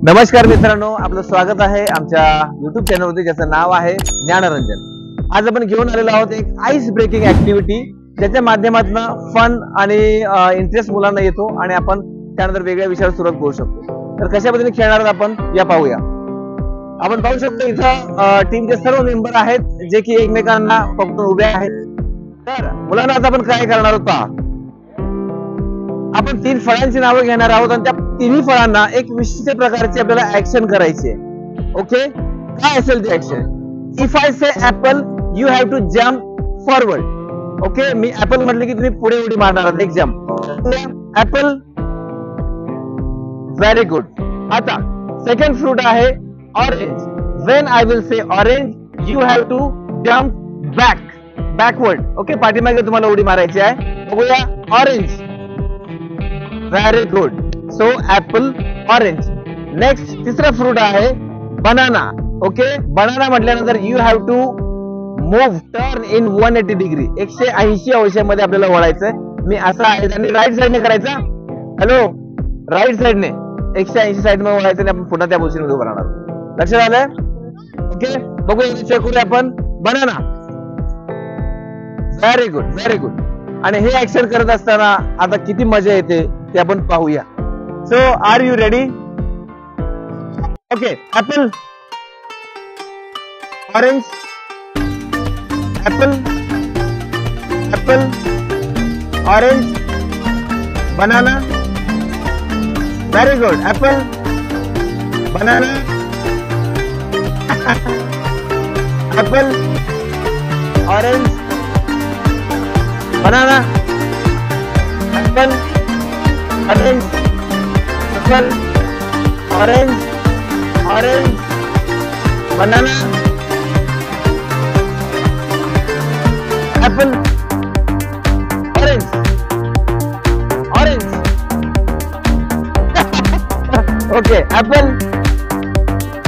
नमस्कार मित्रांनो, आपलं स्वागत आहे आमच्या YouTube चॅनलवरती, ज्याचं नाव आहे ज्ञानरंजन. आज आपण घेऊन आलेलो आहोत एक आईस ब्रेकिंग ऍक्टिव्हिटी, ज्याच्या माध्यमातून फन आणि इंटरेस्ट मुलांना येतो आणि आपण त्यानंतर वेगळ्या विषयावर सुरुवात करू शकतो. तर कशा पद्धतीने खेळणार आहोत आपण या पाहूया. आपण पाहू शकतो इथं टीमचे सर्व मेंबर आहेत जे की एकमेकांना पकडून उभे आहेत. तर मुलांना आता आपण काय करणार आहोत पहा. आपण 3 फळांची नावं घेणार आहोत आणि त्या तिन्ही फळांना एक विशिष्ट प्रकारची आपल्याला ऍक्शन करायची आहे. ओके, काय असेल ती action? If I say apple you have to jump forward. Okay, मी ऍपल म्हटलं की तुम्ही पुढे उडी मारणार आहात, एक जम्प. Apple, very good. आता सेकंड फ्रूट आहे orange. When I will say orange you have to jump backward. Okay, पाठीमागे तुम्हाला उडी मारायची आहे. बघूया, orange, very good. So apple, orange. Next तिसरा फ्रूट आहे बनाना. ओके, बनाना म्हटल्यानंतर you have to move, turn in 180 degree, 180 अंशामध्ये आपल्याला वळायचंय. मी असा आहे आणि राईट साइडने करायचा. हॅलो, राईट साइडने 180 साइड मध्ये वळायचं आणि आपण पुन्हा त्या पोझिशनमध्ये उभं राहणार. लक्षात आलंय? ओके, बघूया, चेक करूया आपण. Banana, very good, very good. आणि हे ऍक्शन करत असताना आता किती मजा येते ते आपण पाहूया. So are you ready? Okay, apple, orange, apple, apple, orange, banana. Very good. Apple, banana, apple, orange, banana, apple, orange, apple, orange, orange, banana, apple, orange, orange. Okay, apple,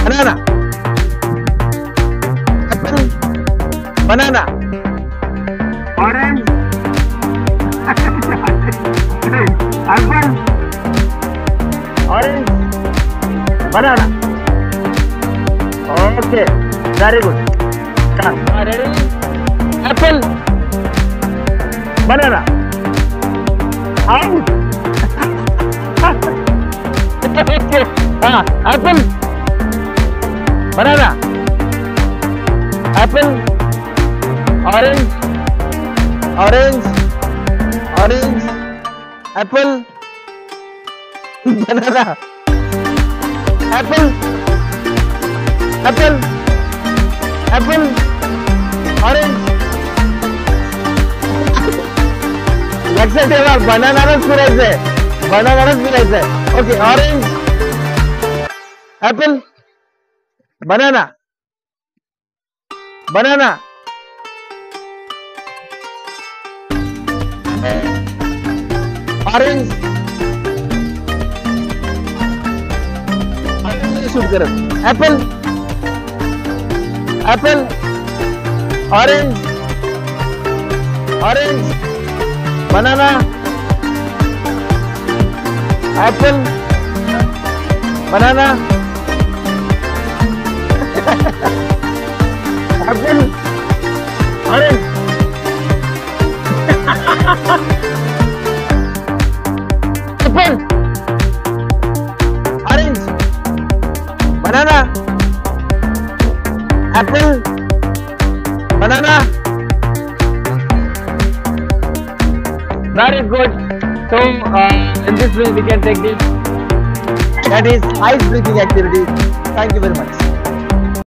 banana, apple, banana, orange, apple, orange, banana. Okay, very good. Ready? Apple, banana, out. Okay, हा, apple, banana, apple, orange, orange, orange, apple, banana, apple, apple, apple, orange. लक्षात ठेवा, बनानाच फिरायचंय, बनानाच फिरायचंय. Okay, orange, apple, banana, banana, orange. Shoot करत. Apple, apple, orange, orange, banana, apple, banana, apple, orange. Apple, orange, banana, apple, banana. Very good. So in this way we can take this, that is ice breaking activity. Thank you very much.